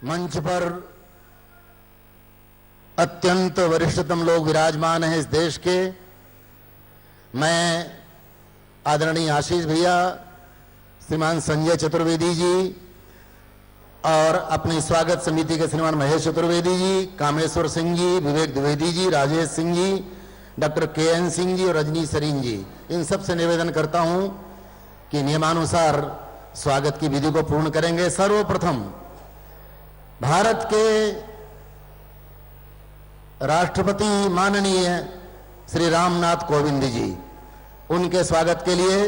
मंच पर अत्यंत वरिष्ठतम लोग विराजमान हैं इस देश के। मैं आदरणीय आशीष भैया, श्रीमान संजय चतुर्वेदी जी और अपनी स्वागत समिति के श्रीमान महेश चतुर्वेदी जी, कामेश्वर सिंह जी, विवेक द्विवेदी जी, राजेश सिंह जी, डॉक्टर के.एन. सिंह जी और रजनी सरीन जी, इन सब से निवेदन करता हूं कि नियमानुसार स्वागत की विधि को पूर्ण करेंगे। सर्वप्रथम भारत के राष्ट्रपति माननीय श्री रामनाथ कोविंद जी, उनके स्वागत के लिए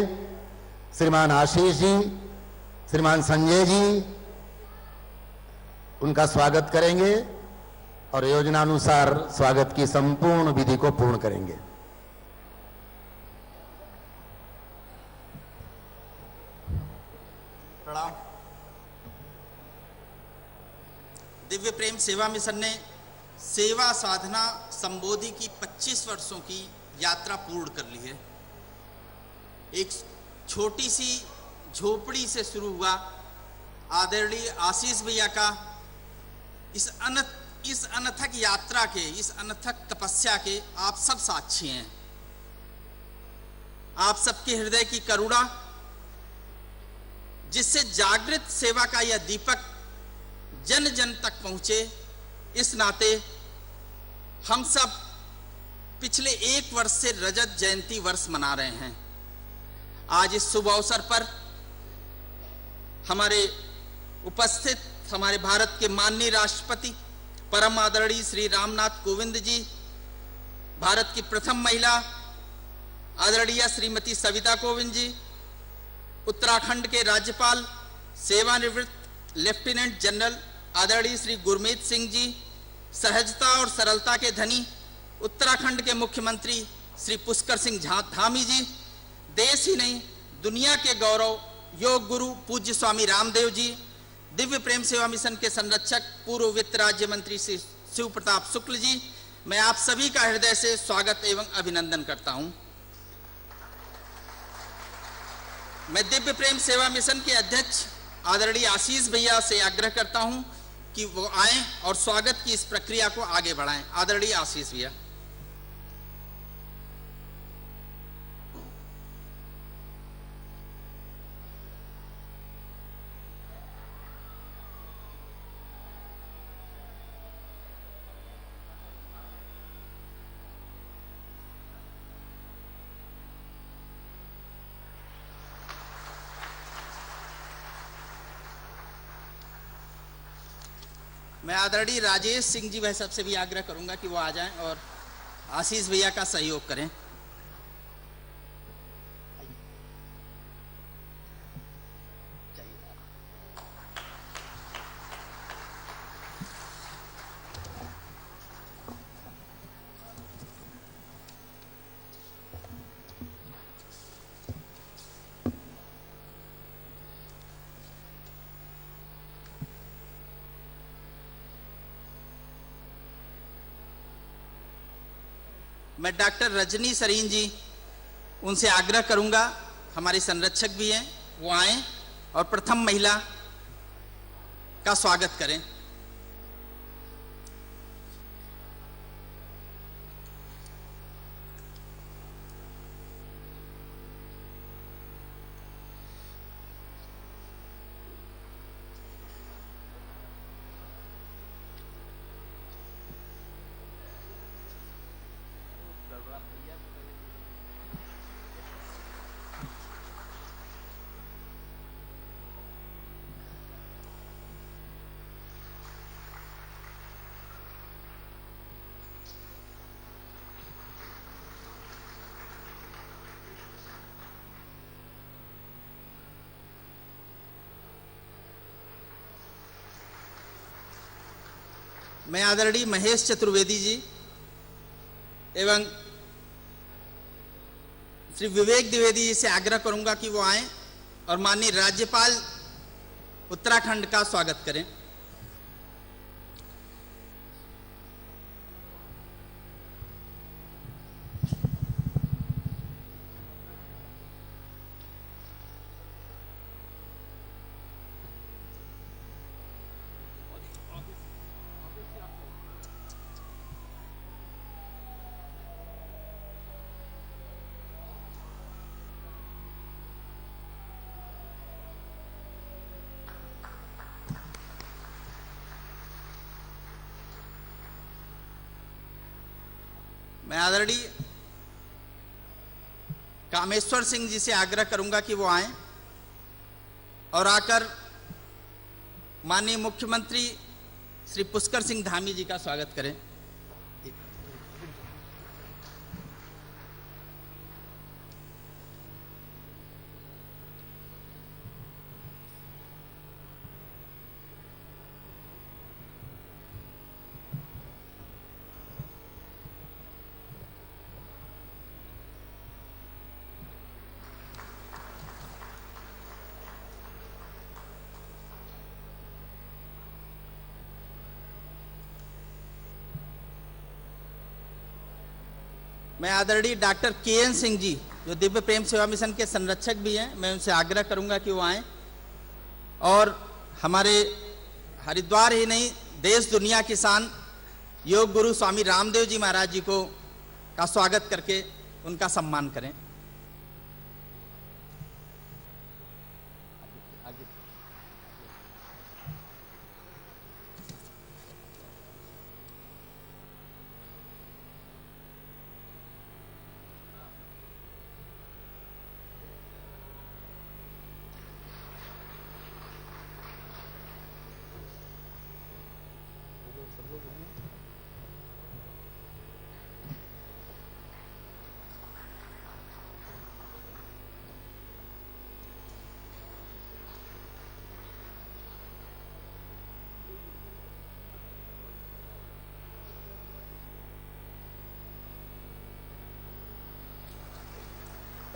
श्रीमान आशीष जी, श्रीमान संजय जी उनका स्वागत करेंगे और योजनानुसार स्वागत की संपूर्ण विधि को पूर्ण करेंगे। प्रणाम। दिव्य प्रेम सेवा मिशन ने सेवा साधना संबोधि की 25 वर्षों की यात्रा पूर्ण कर ली है। एक छोटी सी झोपड़ी से शुरू हुआ आदरणीय आशीष भैया का इस अनथक यात्रा के, इस अनथक तपस्या के आप सब साक्षी हैं। आप सबके हृदय की करुणा, जिससे जागृत सेवा का यह दीपक जन जन तक पहुंचे, इस नाते हम सब पिछले 1 वर्ष से रजत जयंती वर्ष मना रहे हैं। आज इस शुभ अवसर पर हमारे उपस्थित हमारे भारत के माननीय राष्ट्रपति परम आदरणीय श्री रामनाथ कोविंद जी, भारत की प्रथम महिला आदरणीय श्रीमती सविता कोविंद जी, उत्तराखंड के राज्यपाल सेवानिवृत्त लेफ्टिनेंट जनरल आदरणीय श्री गुरमीत सिंह जी, सहजता और सरलता के धनी उत्तराखंड के मुख्यमंत्री श्री पुष्कर सिंह धामी जी, देश ही नहीं दुनिया के गौरव योग गुरु पूज्य स्वामी रामदेव जी, दिव्य प्रेम सेवा मिशन के संरक्षक पूर्व वित्त राज्य मंत्री श्री शिव प्रताप शुक्ल जी, मैं आप सभी का हृदय से स्वागत एवं अभिनंदन करता हूं। मैं दिव्य प्रेम सेवा मिशन के अध्यक्ष आदरणीय आशीष भैया से आग्रह करता हूं कि वो आएं और स्वागत की इस प्रक्रिया को आगे बढ़ाएं। आदरणीय आशीष भैया। मैं आदरणीय राजेश सिंह जी वह सबसे भी आग्रह करूंगा कि वो आ जाएं और आशीष भैया का सहयोग करें। मैं डॉक्टर रजनी सरीन जी, उनसे आग्रह करूंगा, हमारे संरक्षक भी हैं, वो आएं और प्रथम महिला का स्वागत करें। मैं आदरणीय महेश चतुर्वेदी जी एवं श्री विवेक द्विवेदी जी से आग्रह करूंगा कि वो आएं और माननीय राज्यपाल उत्तराखंड का स्वागत करें। मैं आदरणीय कामेश्वर सिंह जी से आग्रह करूंगा कि वो आए और आकर माननीय मुख्यमंत्री श्री पुष्कर सिंह धामी जी का स्वागत करें। मैं आदरणीय डॉक्टर के.एन. सिंह जी जो दिव्य प्रेम सेवा मिशन के संरक्षक भी हैं, मैं उनसे आग्रह करूंगा कि वो आएं और हमारे हरिद्वार ही नहीं देश दुनिया किसान योग गुरु स्वामी रामदेव जी महाराज जी को का स्वागत करके उनका सम्मान करें।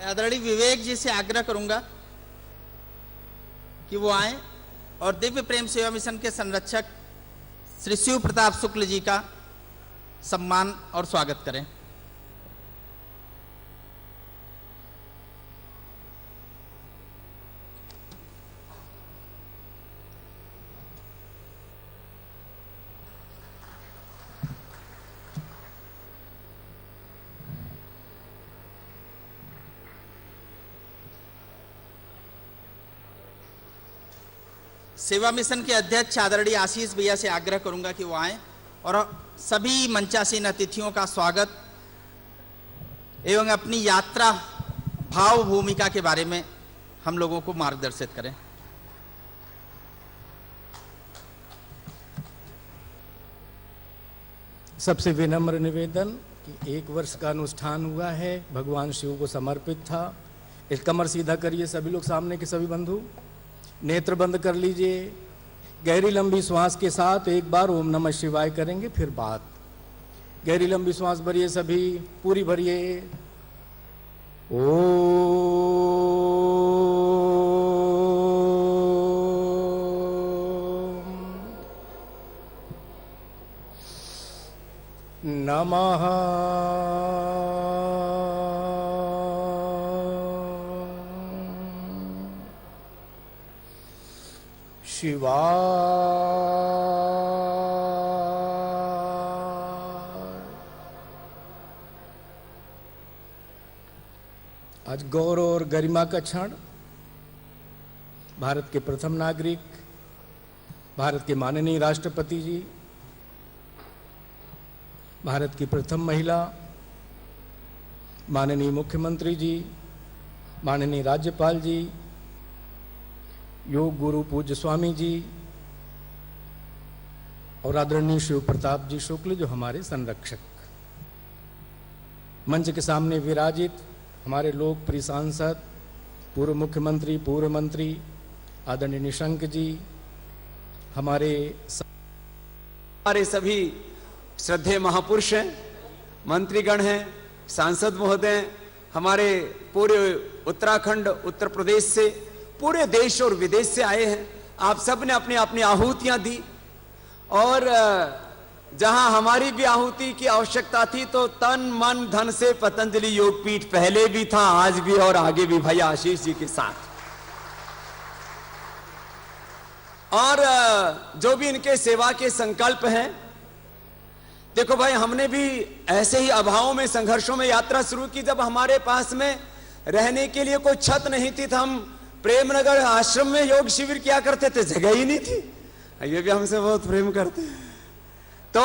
आदरणीय विवेक जी से आग्रह करूंगा कि वो आए और दिव्य प्रेम सेवा मिशन के संरक्षक श्री शिव प्रताप शुक्ल जी का सम्मान और स्वागत करें। सेवा मिशन के अध्यक्ष आदरणीय आशीष भैया से आग्रह करूंगा कि वो आए और सभी मंचासीन अतिथियों का स्वागत एवं अपनी यात्रा भाव भूमिका के बारे में हम लोगों को मार्गदर्शित करें। सबसे विनम्र निवेदन कि 1 वर्ष का अनुष्ठान हुआ है, भगवान शिव को समर्पित था। इस कमर सीधा करिए सभी लोग, सामने के सभी बंधु नेत्र बंद कर लीजिए। गहरी लंबी श्वास के साथ एक बार ओम नमः शिवाय करेंगे, फिर बात। गहरी लंबी श्वास भरिए, सभी पूरी भरिए। ओम नमः शिवाय। आज गौरव और गरिमा का क्षण। भारत के प्रथम नागरिक, भारत के माननीय राष्ट्रपति जी, भारत की प्रथम महिला, माननीय मुख्यमंत्री जी, माननीय राज्यपाल जी, योग गुरु पूज्य स्वामी जी और आदरणीय शिव प्रताप जी शुक्ल जो हमारे संरक्षक, मंच के सामने विराजित हमारे लोकप्रिय सांसद, पूर्व मुख्यमंत्री, पूर्व मंत्री आदरणीय निशंक जी, हमारे सभी श्रद्धेय महापुरुष हैं, मंत्रीगण हैं, सांसद महोदय, हमारे पूरे उत्तराखंड, उत्तर प्रदेश से, पूरे देश और विदेश से आए हैं। आप सब ने अपनी अपनी आहुतियां दी और जहां हमारी भी आहुति की आवश्यकता थी तो तन मन धन से पतंजलि योगपीठ पहले भी था, आज भी और आगे भी भैया आशीष जी के साथ। और जो भी इनके सेवा के संकल्प हैं, देखो भाई, हमने भी ऐसे ही अभावों में, संघर्षों में यात्रा शुरू की। जब हमारे पास में रहने के लिए कोई छत नहीं थी तो हम प्रेमनगर आश्रम में योग शिविर किया करते थे, जगह ही नहीं थी। ये भी हमसे बहुत प्रेम करते हैं। तो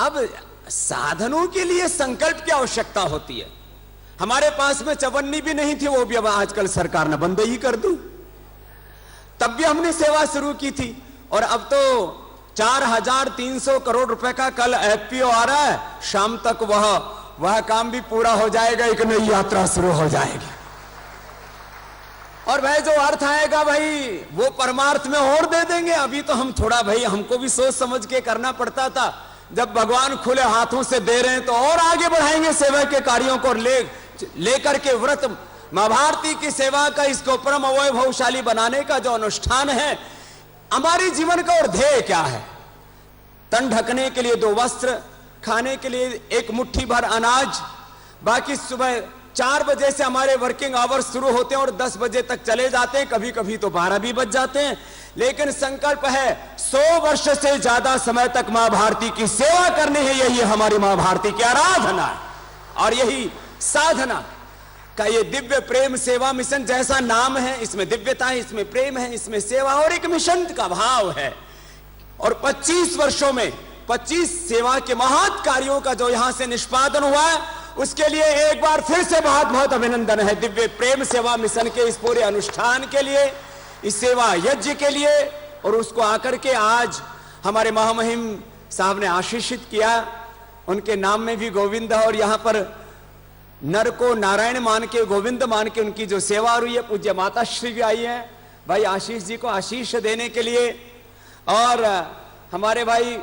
अब साधनों के लिए संकल्प की आवश्यकता होती है। हमारे पास में चवन्नी भी नहीं थी, वो भी अब आजकल सरकार ने बंद ही कर दी। तब भी हमने सेवा शुरू की थी, और अब तो 4,300 करोड़ रुपए का कल एफपीओ आ रहा है, शाम तक वह काम भी पूरा हो जाएगा, एक नई यात्रा शुरू हो जाएगी। और भाई जो अर्थ आएगा भाई वो परमार्थ में और दे देंगे। अभी तो हम थोड़ा भाई हमको भी सोच समझ के करना पड़ता था, जब भगवान खुले हाथों से दे रहे हैं तो और आगे बढ़ाएंगे सेवा के कार्यों को लेकर के। व्रत मां भारती की सेवा का, इसको परम अवैभवशाली बनाने का जो अनुष्ठान है, हमारे जीवन का और ध्येय क्या है? तन ढकने के लिए 2 वस्त्र, खाने के लिए एक मुट्ठी भर अनाज। बाकी सुबह 4 बजे से हमारे वर्किंग आवर्स शुरू होते हैं और 10 बजे तक चले जाते हैं, कभी कभी तो 12 भी बज जाते हैं। लेकिन संकल्प है 100 वर्ष से ज्यादा समय तक मां भारती की सेवा करनी है। यही हमारी मां भारती की आराधना है, और यही साधना का ये दिव्य प्रेम सेवा मिशन, जैसा नाम है इसमें दिव्यता है, इसमें प्रेम है, इसमें सेवा और एक मिशन का भाव है। और 25 वर्षों में 25 सेवा के महत् कार्यों का जो यहां से निष्पादन हुआ है, उसके लिए एक बार फिर से बहुत बहुत अभिनंदन है दिव्य प्रेम सेवा मिशन के इस पूरे अनुष्ठान के लिए, इस सेवा यज्ञ के लिए। और उसको आकर के आज हमारे महामहिम साहब ने आशीषित किया, उनके नाम में भी गोविंद है, और यहां पर नर को नारायण मान के, गोविंद मान के उनकी जो सेवा हुई है, पूज्य माता श्री भी आई है भाई आशीष जी को आशीष देने के लिए। और हमारे भाई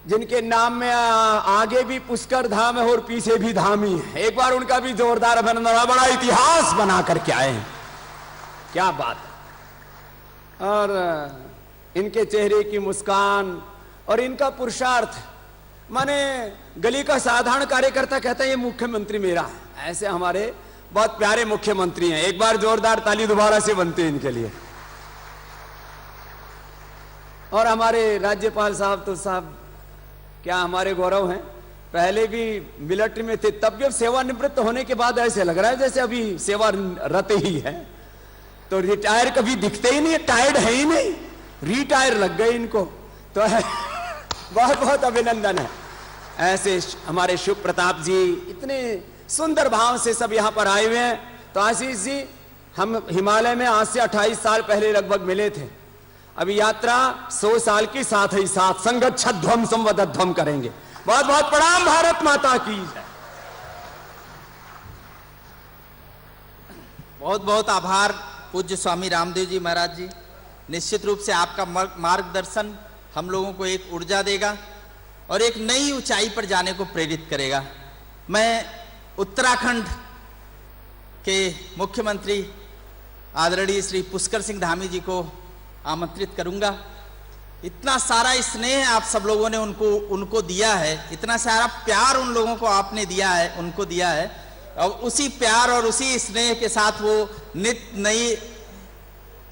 जिनके नाम में आगे भी पुष्कर धाम है और पीछे भी धाम ही है, एक बार उनका भी जोरदार अभिनंदन। बड़ा इतिहास बना करके आए हैं, क्या बात है। और इनके चेहरे की मुस्कान और इनका पुरुषार्थ, माने गली का साधारण कार्यकर्ता कहता है ये मुख्यमंत्री मेरा है, ऐसे हमारे बहुत प्यारे मुख्यमंत्री हैं। एक बार जोरदार ताली दोबारा से बनते हैं इनके लिए। और हमारे राज्यपाल साहब तो साहब क्या हमारे गौरव हैं, पहले भी मिलिट्री में थे, तब भी अब सेवानिवृत्त होने के बाद ऐसे लग रहा है जैसे अभी सेवारत ही है। तो रिटायर कभी दिखते ही नहीं, टायर्ड है ही नहीं, रिटायर लग गए इनको। तो बहुत बहुत अभिनंदन है। ऐसे हमारे शुभ प्रताप जी इतने सुंदर भाव से सब यहां पर आए हुए हैं। तो आशीष जी, हम हिमालय में आज से 28 साल पहले लगभग मिले थे। अभी यात्रा 100 साल की, साथ ही साथ संगच्छध्वम संवदध्वम करेंगे। बहुत बहुत प्रणाम भारत माता की जय। बहुत बहुत आभार पूज्य स्वामी रामदेव जी महाराज जी। निश्चित रूप से आपका मार्गदर्शन हम लोगों को एक ऊर्जा देगा और एक नई ऊंचाई पर जाने को प्रेरित करेगा। मैं उत्तराखंड के मुख्यमंत्री आदरणीय श्री पुष्कर सिंह धामी जी को आमंत्रित करूंगा। इतना सारा स्नेह आप सब लोगों ने उनको दिया है, इतना सारा प्यार उन लोगों को आपने दिया है, उनको दिया है, और उसी प्यार और उसी स्नेह के साथ वो नित्य नई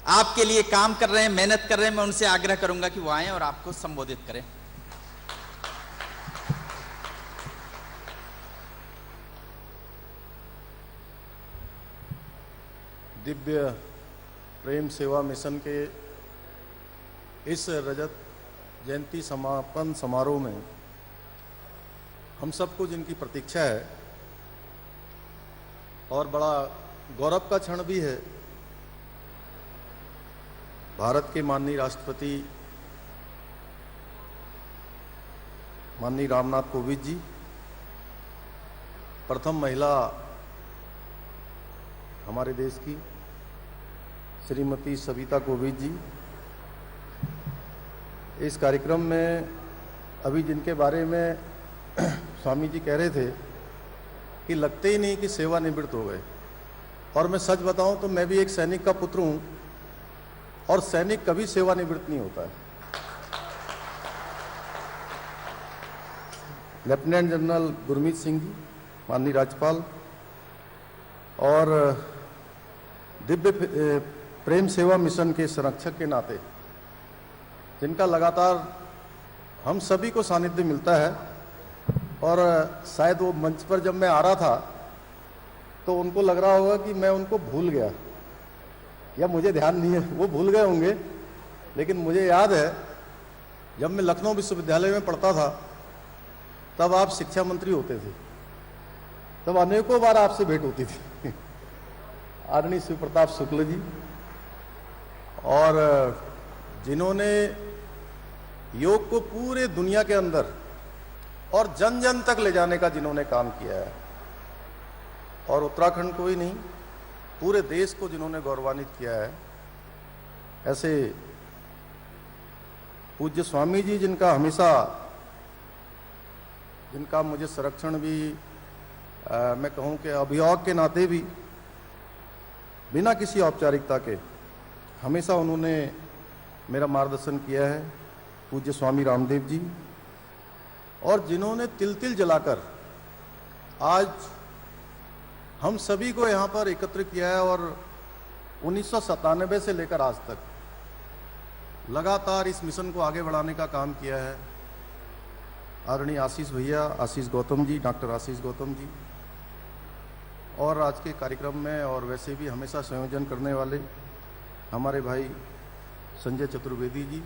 आपके लिए काम कर रहे हैं, मेहनत कर रहे हैं। मैं उनसे आग्रह करूंगा कि वो आएं और आपको संबोधित करें। दिव्य प्रेम सेवा मिशन के इस रजत जयंती समापन समारोह में हम सबको जिनकी प्रतीक्षा है और बड़ा गौरव का क्षण भी है, भारत के माननीय राष्ट्रपति माननीय रामनाथ कोविंद जी, प्रथम महिला हमारे देश की श्रीमती सविता कोविंद जी, इस कार्यक्रम में अभी जिनके बारे में स्वामी जी कह रहे थे कि लगते ही नहीं कि सेवानिवृत्त हो गए। और मैं सच बताऊं तो मैं भी एक सैनिक का पुत्र हूं, और सैनिक कभी सेवानिवृत्त नहीं होता है। लेफ्टिनेंट जनरल गुरमीत सिंह जी, माननीय राज्यपाल, और दिव्य प्रेम सेवा मिशन के संरक्षक के नाते जिनका लगातार हम सभी को सानिध्य मिलता है, और शायद वो मंच पर जब मैं आ रहा था तो उनको लग रहा होगा कि मैं उनको भूल गया, या मुझे ध्यान नहीं है, वो भूल गए होंगे। लेकिन मुझे याद है जब मैं लखनऊ विश्वविद्यालय में पढ़ता था तब आप शिक्षा मंत्री होते थे, तब अनेकों बार आपसे भेंट होती थी आदरणीय शिव प्रताप शुक्ल जी, और जिन्होंने योग को पूरे दुनिया के अंदर और जन जन तक ले जाने का जिन्होंने काम किया है, और उत्तराखंड को ही नहीं पूरे देश को जिन्होंने गौरवान्वित किया है, ऐसे पूज्य स्वामी जी जिनका मुझे संरक्षण भी मैं कहूं कि अभिभावक के नाते भी बिना किसी औपचारिकता के हमेशा उन्होंने मेरा मार्गदर्शन किया है, पूज्य स्वामी रामदेव जी, और जिन्होंने तिल तिल जलाकर आज हम सभी को यहाँ पर एकत्र किया है, और 1997 से लेकर आज तक लगातार इस मिशन को आगे बढ़ाने का काम किया है। आदरणीय आशीष भैया, आशीष गौतम जी, डॉक्टर आशीष गौतम जी, और आज के कार्यक्रम में और वैसे भी हमेशा संयोजन करने वाले हमारे भाई संजय चतुर्वेदी जी,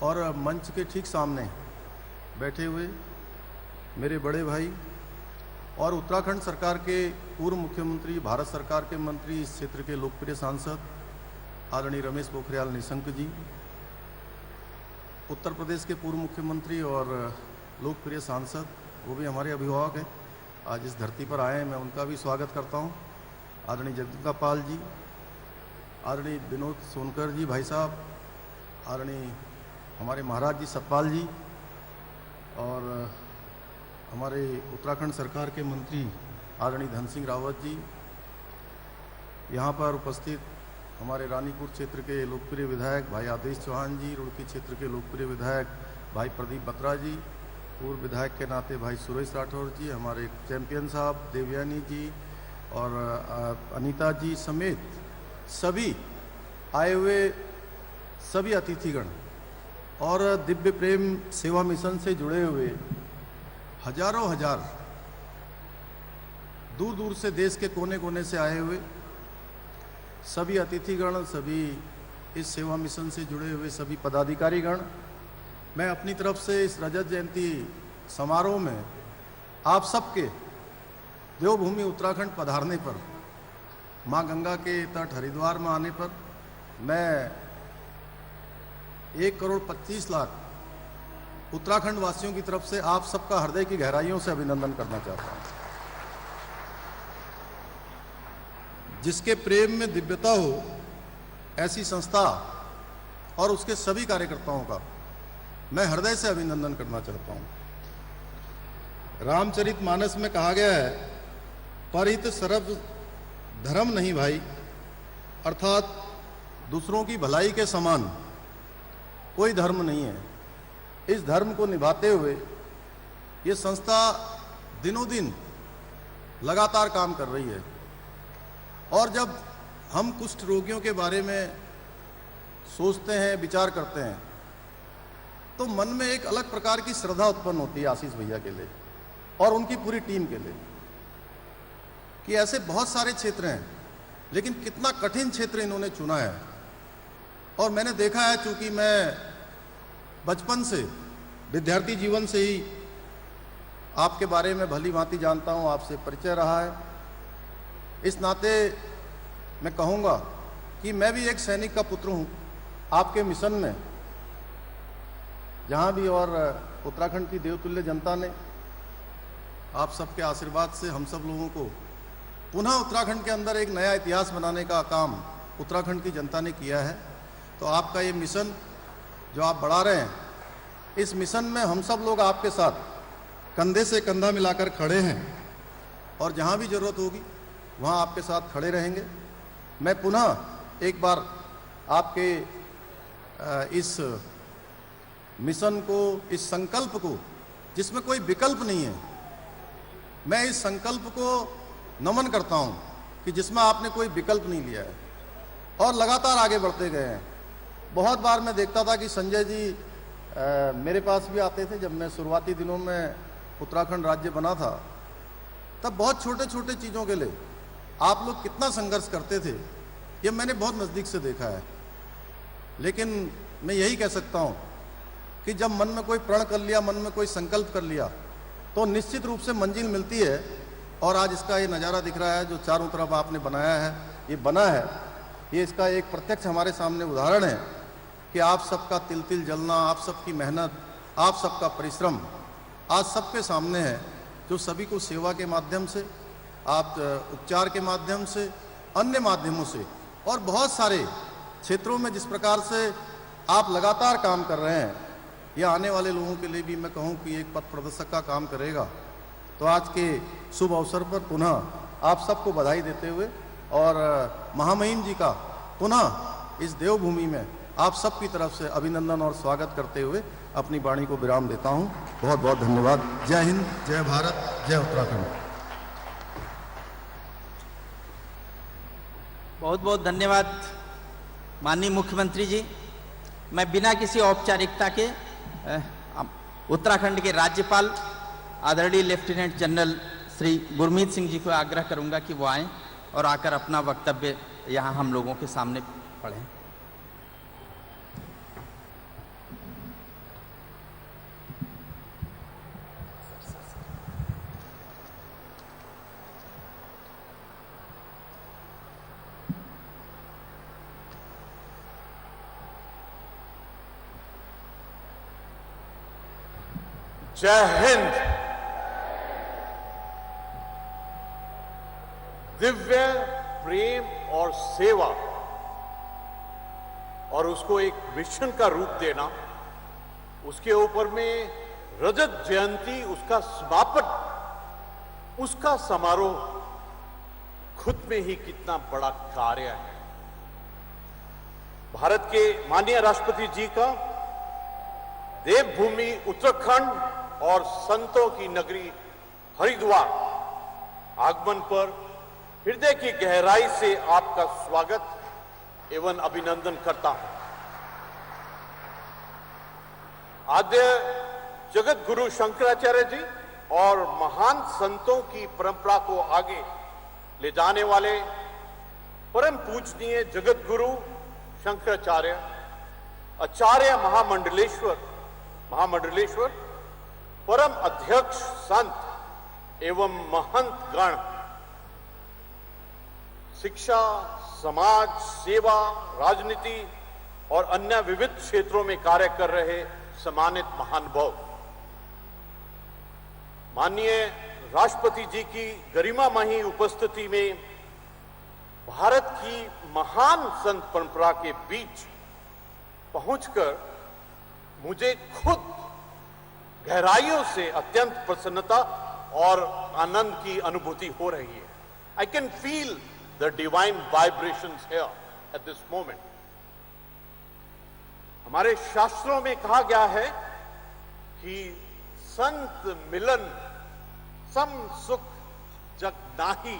और मंच के ठीक सामने बैठे हुए मेरे बड़े भाई और उत्तराखंड सरकार के पूर्व मुख्यमंत्री, भारत सरकार के मंत्री, इस क्षेत्र के लोकप्रिय सांसद आदरणीय रमेश पोखरियाल निशंक जी, उत्तर प्रदेश के पूर्व मुख्यमंत्री और लोकप्रिय सांसद, वो भी हमारे अभिभावक हैं, आज इस धरती पर आए हैं, मैं उनका भी स्वागत करता हूं। आदरणीय जगदम्बिका पाल जी, आदरणीय विनोद सोनकर जी भाई साहब, आदरणीय हमारे महाराज जी सतपाल जी, और हमारे उत्तराखंड सरकार के मंत्री आदरणीय धन सिंह रावत जी, यहाँ पर उपस्थित हमारे रानीपुर क्षेत्र के लोकप्रिय विधायक भाई आदेश चौहान जी, रुड़की क्षेत्र के लोकप्रिय विधायक भाई प्रदीप बत्रा जी, पूर्व विधायक के नाते भाई सुरेश राठौर जी, हमारे चैंपियन साहब देवयानी जी और अनीता जी समेत सभी आए हुए सभी अतिथिगण और दिव्य प्रेम सेवा मिशन से जुड़े हुए हजारों हजार दूर दूर से देश के कोने कोने से आए हुए सभी अतिथिगण, सभी इस सेवा मिशन से जुड़े हुए सभी पदाधिकारीगण, मैं अपनी तरफ से इस रजत जयंती समारोह में आप सबके देवभूमि उत्तराखंड पधारने पर, माँ गंगा के तट हरिद्वार में आने पर मैं 1,25,00,000 उत्तराखंड वासियों की तरफ से आप सबका हृदय की गहराइयों से अभिनंदन करना चाहता हूं। जिसके प्रेम में दिव्यता हो, ऐसी संस्था और उसके सभी कार्यकर्ताओं का मैं हृदय से अभिनंदन करना चाहता हूं। रामचरितमानस में कहा गया है, परित सर्व धर्म नहीं भाई, अर्थात दूसरों की भलाई के समान कोई धर्म नहीं है। इस धर्म को निभाते हुए ये संस्था दिनों दिन लगातार काम कर रही है, और जब हम कुष्ठ रोगियों के बारे में सोचते हैं, विचार करते हैं, तो मन में एक अलग प्रकार की श्रद्धा उत्पन्न होती है आशीष भैया के लिए और उनकी पूरी टीम के लिए, कि ऐसे बहुत सारे क्षेत्र हैं, लेकिन कितना कठिन क्षेत्र इन्होंने चुना है। और मैंने देखा है, चूंकि मैं बचपन से, विद्यार्थी जीवन से ही आपके बारे में भली भांति जानता हूँ, आपसे परिचय रहा है। इस नाते मैं कहूँगा कि मैं भी एक सैनिक का पुत्र हूँ आपके मिशन में, जहाँ भी और उत्तराखंड की देवतुल्य जनता ने आप सबके आशीर्वाद से हम सब लोगों को पुनः उत्तराखंड के अंदर एक नया इतिहास बनाने का काम उत्तराखंड की जनता ने किया है। तो आपका ये मिशन जो आप बढ़ा रहे हैं, इस मिशन में हम सब लोग आपके साथ कंधे से कंधा मिलाकर खड़े हैं, और जहाँ भी जरूरत होगी वहाँ आपके साथ खड़े रहेंगे। मैं पुनः एक बार आपके इस मिशन को, इस संकल्प को, जिसमें कोई विकल्प नहीं है, मैं इस संकल्प को नमन करता हूं कि जिसमें आपने कोई विकल्प नहीं लिया है और लगातार आगे बढ़ते गए हैं। बहुत बार मैं देखता था कि संजय जी मेरे पास भी आते थे जब मैं शुरुआती दिनों में उत्तराखंड राज्य बना था, तब बहुत छोटे छोटे चीज़ों के लिए आप लोग कितना संघर्ष करते थे, ये मैंने बहुत नज़दीक से देखा है। लेकिन मैं यही कह सकता हूँ कि जब मन में कोई प्रण कर लिया, मन में कोई संकल्प कर लिया, तो निश्चित रूप से मंजिल मिलती है। और आज इसका ये नज़ारा दिख रहा है जो चारों तरफ आपने बनाया है, ये बना है, ये इसका एक प्रत्यक्ष हमारे सामने उदाहरण है कि आप सबका तिल तिल जलना, आप सबकी मेहनत, आप सबका परिश्रम आज सबके सामने है, जो सभी को सेवा के माध्यम से, आप उपचार के माध्यम से, अन्य माध्यमों से और बहुत सारे क्षेत्रों में जिस प्रकार से आप लगातार काम कर रहे हैं, यह आने वाले लोगों के लिए भी मैं कहूं कि एक पथ प्रदर्शक का काम करेगा। तो आज के शुभ अवसर पर पुनः आप सबको बधाई देते हुए और महामहिम जी का पुनः इस देवभूमि में आप सबकी तरफ से अभिनंदन और स्वागत करते हुए अपनी वाणी को विराम देता हूं। बहुत बहुत धन्यवाद। जय हिंद, जय भारत, जय उत्तराखंड। बहुत बहुत धन्यवाद माननीय मुख्यमंत्री जी। मैं बिना किसी औपचारिकता के उत्तराखंड के राज्यपाल आदरणीय लेफ्टिनेंट जनरल श्री गुरमीत सिंह जी को आग्रह करूंगा कि वो आएं और आकर अपना वक्तव्य यहाँ हम लोगों के सामने पढ़ें। जय हिंद। दिव्य प्रेम और सेवा और उसको एक मिशन का रूप देना, उसके ऊपर में रजत जयंती, उसका समापन, उसका समारोह खुद में ही कितना बड़ा कार्य है। भारत के माननीय राष्ट्रपति जी का देवभूमि उत्तराखंड और संतों की नगरी हरिद्वार आगमन पर हृदय की गहराई से आपका स्वागत एवं अभिनंदन करता हूं। आद्य जगत गुरु शंकराचार्य जी और महान संतों की परंपरा को आगे ले जाने वाले परम पूजनीय जगत गुरु शंकराचार्य आचार्य महामंडलेश्वर परम अध्यक्ष संत एवं महंत गण, शिक्षा, समाज सेवा, राजनीति और अन्य विविध क्षेत्रों में कार्य कर रहे सम्मानित महानुभाव, माननीय राष्ट्रपति जी की गरिमामयी उपस्थिति में भारत की महान संत परंपरा के बीच पहुंचकर मुझे खुद गहराइयों से अत्यंत प्रसन्नता और आनंद की अनुभूति हो रही है। आई can feel the divine vibrations here at this moment. हमारे शास्त्रों में कहा गया है कि संत मिलन सम सुख जग नाही,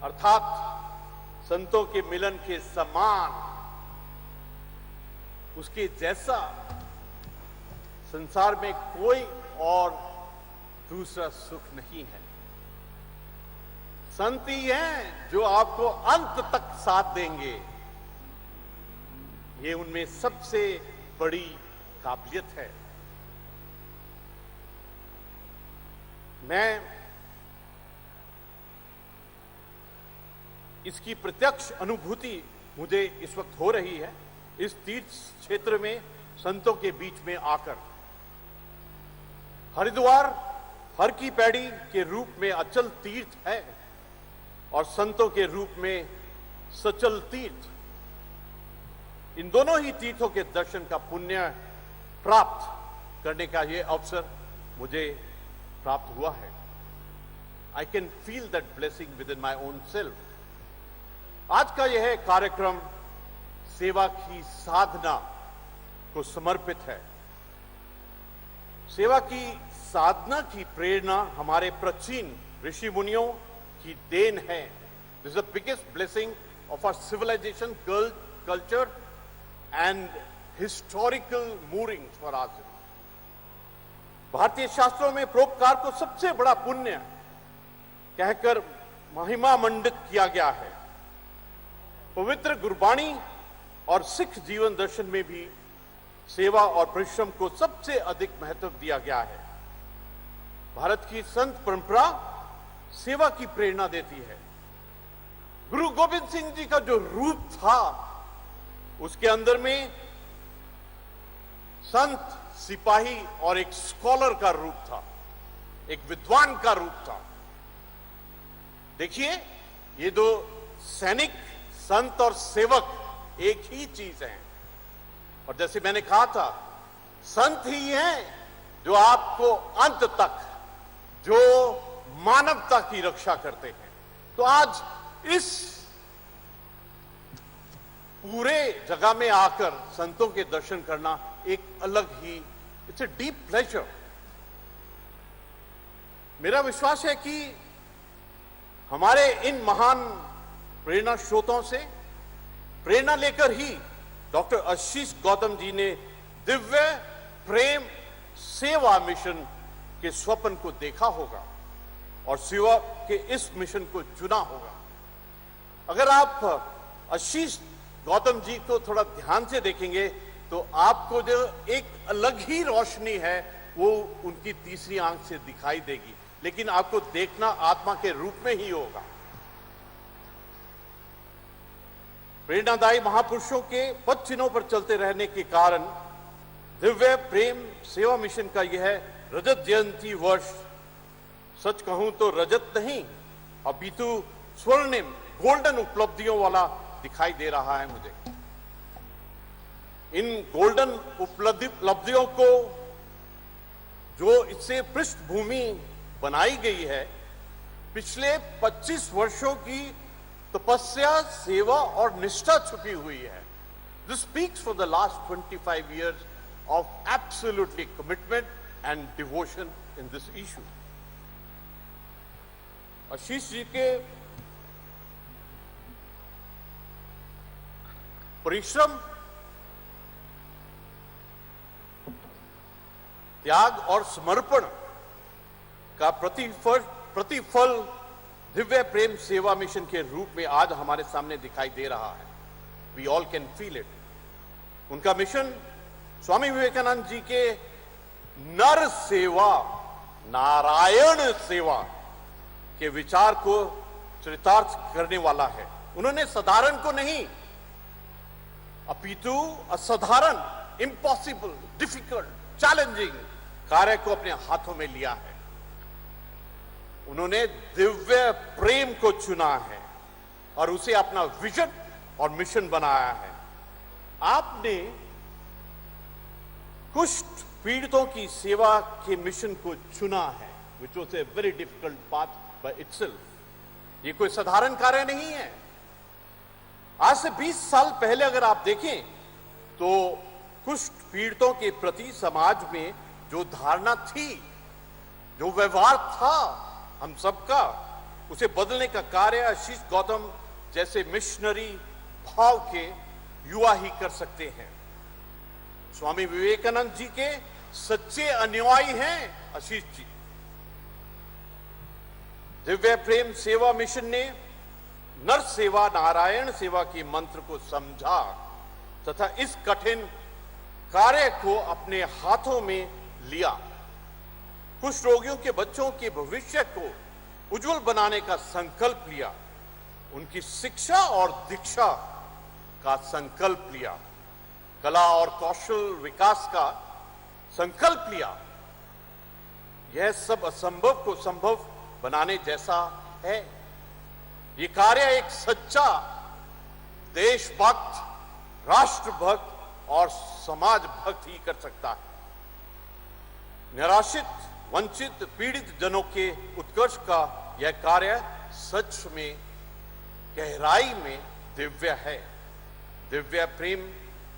अर्थात संतों के मिलन के समान, उसके जैसा संसार में कोई और दूसरा सुख नहीं है। संत ही हैं जो आपको अंत तक साथ देंगे। ये उनमें सबसे बड़ी काबिलियत है। मैं इसकी प्रत्यक्ष अनुभूति मुझे इस वक्त हो रही है, इस तीर्थ क्षेत्र में संतों के बीच में आकर। हरिद्वार हर की पैड़ी के रूप में अचल तीर्थ है और संतों के रूप में सचल तीर्थ। इन दोनों ही तीर्थों के दर्शन का पुण्य प्राप्त करने का यह अवसर मुझे प्राप्त हुआ है। आई can feel that blessing with in my own self. आज का यह कार्यक्रम सेवा की साधना को समर्पित है। सेवा की साधना की प्रेरणा हमारे प्राचीन ऋषि मुनियों की देन है। This is the biggest blessing of our civilization, culture and historical moorings for our. भारतीय शास्त्रों में परोपकार को सबसे बड़ा पुण्य कहकर महिमा मंडित किया गया है। पवित्र गुरबाणी और सिख जीवन दर्शन में भी सेवा और परिश्रम को सबसे अधिक महत्व दिया गया है। भारत की संत परंपरा सेवा की प्रेरणा देती है। गुरु गोविंद सिंह जी का जो रूप था उसके अंदर में संत, सिपाही और एक स्कॉलर का रूप था, एक विद्वान का रूप था। देखिए, ये दो सैनिक, संत और सेवक एक ही चीज है। और जैसे मैंने कहा था, संत ही हैं जो आपको अंत तक, जो मानवता की रक्षा करते हैं। तो आज इस पूरे जगह में आकर संतों के दर्शन करना एक अलग ही, इट्स ए डीप प्लेजर। मेरा विश्वास है कि हमारे इन महान प्रेरणा स्रोतों से प्रेरणा लेकर ही डॉक्टर आशीष गौतम जी ने दिव्य प्रेम सेवा मिशन के स्वप्न को देखा होगा और सेवा के इस मिशन को चुना होगा। अगर आप आशीष गौतम जी को थोड़ा ध्यान से देखेंगे तो आपको जो एक अलग ही रोशनी है वो उनकी तीसरी आंख से दिखाई देगी, लेकिन आपको देखना आत्मा के रूप में ही होगा। प्रेरणादायी महापुरुषों के पद चिन्हों पर चलते रहने के कारण दिव्य प्रेम सेवा मिशन का यह रजत जयंती वर्ष, सच कहूं तो रजत नहीं अपितु स्वर्णिम गोल्डन उपलब्धियों वाला दिखाई दे रहा है मुझे। इन गोल्डन उपलब्धियों को जो इससे पृष्ठभूमि बनाई गई है, पिछले 25 वर्षों की तपस्या, सेवा और निष्ठा छुपी हुई है। This speaks for the last 25 years of absolutely commitment and devotion in this issue. Ashish ji के परिश्रम, त्याग और समर्पण का प्रतिफल दिव्य प्रेम सेवा मिशन के रूप में आज हमारे सामने दिखाई दे रहा है। We all can feel it. उनका मिशन स्वामी विवेकानंद जी के नर सेवा, नारायण सेवा के विचार को चरितार्थ करने वाला है। उन्होंने साधारण को नहीं अपितु असाधारण, इम्पॉसिबल, डिफिकल्ट, चैलेंजिंग कार्य को अपने हाथों में लिया है। उन्होंने दिव्य प्रेम को चुना है और उसे अपना विजन और मिशन बनाया है। आपने कुष्ठ पीड़ितों की सेवा के मिशन को चुना है, which was a very difficult path by itself. ये कोई साधारण कार्य नहीं है। आज से 20 साल पहले अगर आप देखें तो कुष्ठ पीड़ितों के प्रति समाज में जो धारणा थी, जो व्यवहार था हम सबका, उसे बदलने का कार्य आशीष गौतम जैसे मिशनरी भाव के युवा ही कर सकते हैं। स्वामी विवेकानंद जी के सच्चे अनुयायी हैं आशीष जी। दिव्य प्रेम सेवा मिशन ने नर सेवा नारायण सेवा के मंत्र को समझा तथा इस कठिन कार्य को अपने हाथों में लिया। कुछ रोगियों के बच्चों के भविष्य को उज्जवल बनाने का संकल्प लिया, उनकी शिक्षा और दीक्षा का संकल्प लिया, कला और कौशल विकास का संकल्प लिया। यह सब असंभव को संभव बनाने जैसा है। यह कार्य एक सच्चा देशभक्त, राष्ट्रभक्त और समाज भक्त ही कर सकता है। निराश्रित, वंचित, पीड़ित जनों के उत्कर्ष का यह कार्य सच में गहराई में दिव्य है। दिव्य प्रेम,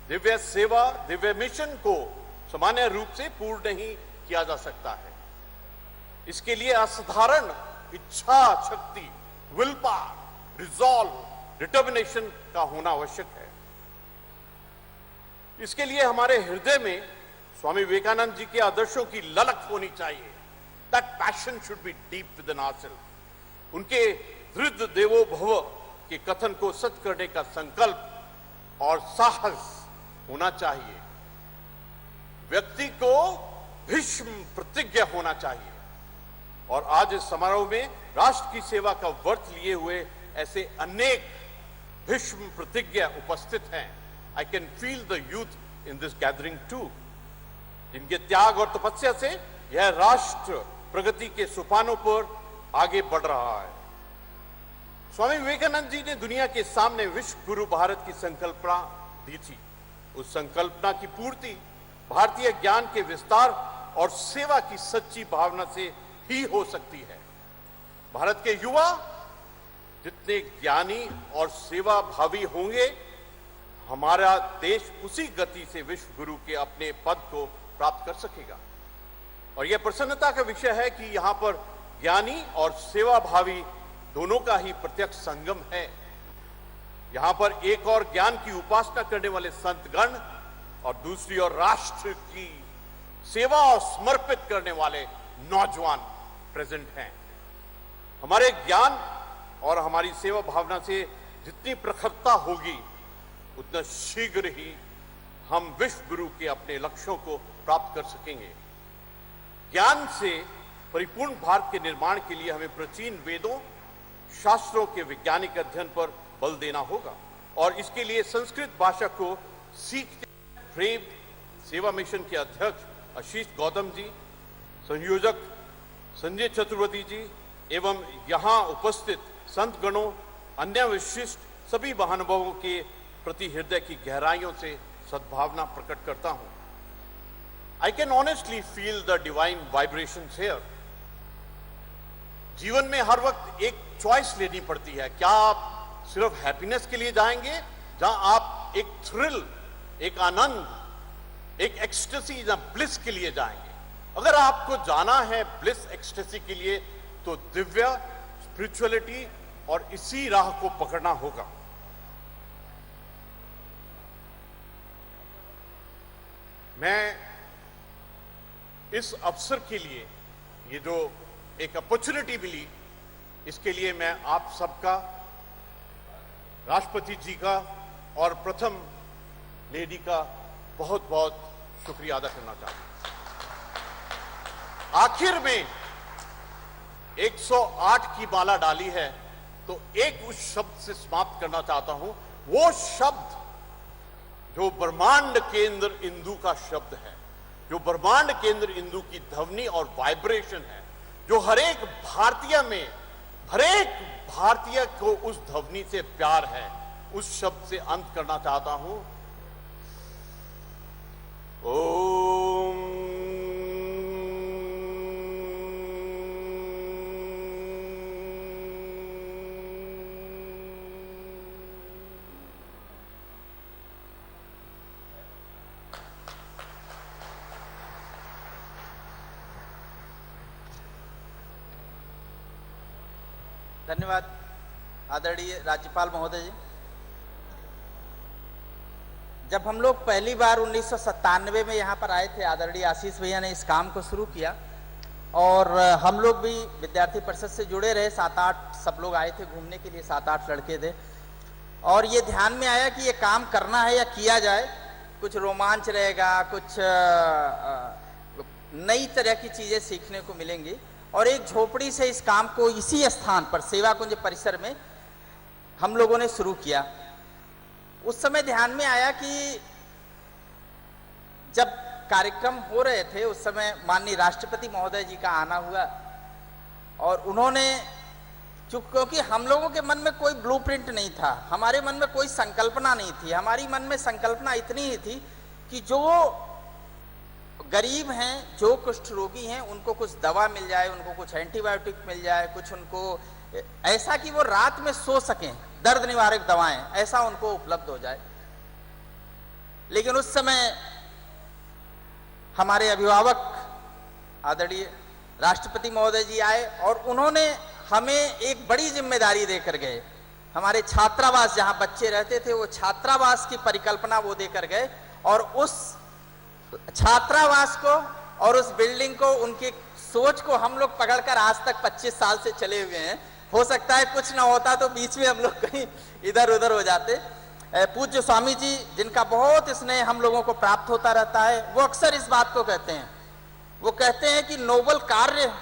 दिव्य सेवा, दिव्य मिशन को सामान्य रूप से पूर्ण नहीं किया जा सकता है। इसके लिए असाधारण इच्छा शक्ति, विल पावर, रिजॉल्व, डिटर्मिनेशन का होना आवश्यक है। इसके लिए हमारे हृदय में स्वामी विवेकानंद जी के आदर्शों की ललक होनी चाहिए। That passion should be deep within ourselves. उनके धृत देवो भव के कथन को सच करने का संकल्प और साहस होना चाहिए। व्यक्ति को भीष्म प्रतिज्ञा होना चाहिए। और आज इस समारोह में राष्ट्र की सेवा का व्रत लिए हुए ऐसे अनेक भीष्म प्रतिज्ञा उपस्थित हैं। I can feel the youth in this gathering too, जिनके त्याग और तपस्या से यह राष्ट्र प्रगति के सोपानों पर आगे बढ़ रहा है। स्वामी विवेकानंद जी ने दुनिया के सामने विश्व गुरु भारत की संकल्पना दी थी। उस संकल्पना की पूर्ति भारतीय ज्ञान के विस्तार और सेवा की सच्ची भावना से ही हो सकती है। भारत के युवा जितने ज्ञानी और सेवा भावी होंगे, हमारा देश उसी गति से विश्व गुरु के अपने पद को प्राप्त कर सकेगा। और यह प्रसन्नता का विषय है कि यहां पर ज्ञानी और सेवा भावी दोनों का ही प्रत्यक्ष संगम है। यहां पर एक और ज्ञान की उपासना करने वाले संतगण और दूसरी ओर राष्ट्र की सेवा और समर्पित करने वाले नौजवान प्रेजेंट हैं। हमारे ज्ञान और हमारी सेवा भावना से जितनी प्रखरता होगी, उतना शीघ्र ही हम विश्व गुरु के अपने लक्ष्यों को प्राप्त कर सकेंगे। ज्ञान से परिपूर्ण भारत के निर्माण के लिए हमें प्राचीन वेदों, शास्त्रों के वैज्ञानिक अध्ययन पर बल देना होगा और इसके लिए संस्कृत भाषा को सीखते प्रेम सेवा मिशन के अध्यक्ष आशीष गौतम जी, संयोजक संजय चतुर्वेदी जी एवं यहां उपस्थित संत गणों, अन्य विशिष्ट सभी महानुभावों के प्रति हृदय की गहराइयों से सद्भावना प्रकट करता हूं। I can honestly feel the divine vibrations here. जीवन में हर वक्त एक चॉइस लेनी पड़ती है। क्या आप सिर्फ हैप्पीनेस के लिए जाएंगे, जहां आप एक थ्रिल, एक आनंद, एक एक्सटेसी या ब्लिस के लिए जाएंगे? अगर आपको जाना है ब्लिस एक्सटेसी के लिए, तो दिव्य स्पिरिचुअलिटी और इसी राह को पकड़ना होगा। मैं इस अवसर के लिए, ये जो एक अपॉर्चुनिटी मिली, इसके लिए मैं आप सबका, राष्ट्रपति जी का और प्रथम लेडी का बहुत बहुत शुक्रिया अदा करना चाहता हूं। आखिर में 108 की माला डाली है, तो एक उस शब्द से समाप्त करना चाहता हूं, वो शब्द जो ब्रह्मांड केंद्र इंदु का शब्द है, जो ब्रह्मांड केंद्र इंदु की ध्वनि और वाइब्रेशन है, जो हरेक भारतीय में, हरेक भारतीय को उस ध्वनि से प्यार है, उस शब्द से अंत करना चाहता हूं। ओम धन्यवाद आदरणीय राज्यपाल महोदय जी। जब हम लोग पहली बार 1997 में यहाँ पर आए थे, आदरणीय आशीष भैया ने इस काम को शुरू किया और हम लोग भी विद्यार्थी परिषद से जुड़े रहे। 7-8 सब लोग आए थे घूमने के लिए, 7-8 लड़के थे और ये ध्यान में आया कि ये काम करना है या किया जाए, कुछ रोमांच रहेगा, कुछ नई तरह की चीजें सीखने को मिलेंगी। और एक झोपड़ी से इस काम को इसी स्थान पर सेवा कुंज परिसर में हम लोगों ने शुरू किया। उस समय ध्यान में आया कि जब कार्यक्रम हो रहे थे, उस समय माननीय राष्ट्रपति महोदय जी का आना हुआ और उन्होंने, क्योंकि हम लोगों के मन में कोई ब्लूप्रिंट नहीं था, हमारे मन में कोई संकल्पना नहीं थी। हमारी मन में संकल्पना इतनी ही थी कि जो गरीब हैं, जो कुष्ठ रोगी हैं, उनको कुछ दवा मिल जाए, उनको कुछ एंटीबायोटिक मिल जाए, कुछ उनको ऐसा कि वो रात में सो सकें, दर्द निवारक दवाएं ऐसा उनको उपलब्ध हो जाए। लेकिन उस समय हमारे अभिभावक आदरणीय राष्ट्रपति महोदय जी आए और उन्होंने हमें एक बड़ी जिम्मेदारी देकर गए। हमारे छात्रावास जहां बच्चे रहते थे, वो छात्रावास की परिकल्पना वो देकर गए और उस छात्रावास को और उस बिल्डिंग को, उनकी सोच को हम लोग पकड़कर आज तक 25 साल से चले हुए हैं। हो सकता है कुछ ना होता तो बीच में हम लोग कहीं इधर उधर हो जाते। पूज्य स्वामी जी, जिनका बहुत स्नेह हम लोगों को प्राप्त होता रहता है, वो अक्सर इस बात को कहते हैं। वो कहते हैं कि नोबल कार्य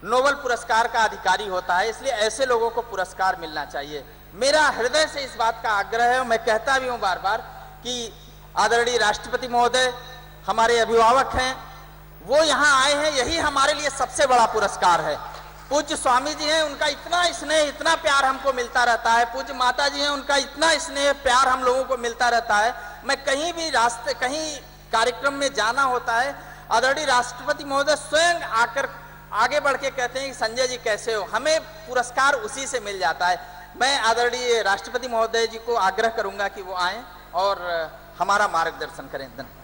नोबेल पुरस्कार का अधिकारी होता है, इसलिए ऐसे लोगों को पुरस्कार मिलना चाहिए। मेरा हृदय से इस बात का आग्रह है और मैं कहता भी हूं बार बार कि आदरणीय राष्ट्रपति महोदय हमारे अभिभावक हैं, वो यहाँ आए हैं, यही हमारे लिए सबसे बड़ा पुरस्कार है। पूज्य स्वामी जी हैं, उनका इतना स्नेह, इतना प्यार हमको मिलता रहता है। पूज्य माता जी हैं, उनका इतना स्नेह प्यार हम लोगों को मिलता रहता है। मैं कहीं भी रास्ते, कहीं कार्यक्रम में जाना होता है, आदरणीय राष्ट्रपति महोदय स्वयं आकर आगे बढ़ के कहते हैं कि संजय जी कैसे हो, हमें पुरस्कार उसी से मिल जाता है। मैं आदरणीय राष्ट्रपति महोदय जी को आग्रह करूंगा कि वो आएं और हमारा मार्गदर्शन करें। धन्यवाद।